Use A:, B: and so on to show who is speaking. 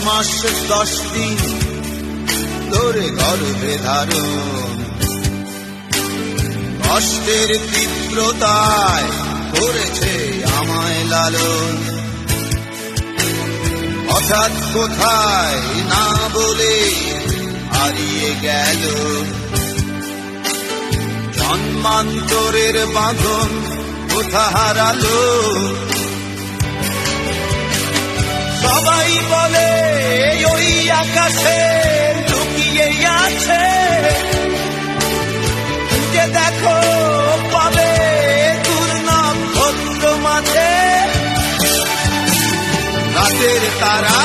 A: মাস 10 দিন ধরে গর্ভে ধারণ, কষ্টের তীব্রতায় করেছে আমায় লালন। হঠাৎ কোথায় না বলে হারিয়ে গেল, জন্মান্তরের বাঁধন কোথা হারালো। সবাই বলে ওই আকাশে লুকিয়ে আছে, যে দেখো পাবে দূর নক্ষত্র মাঝে রাতের তারা।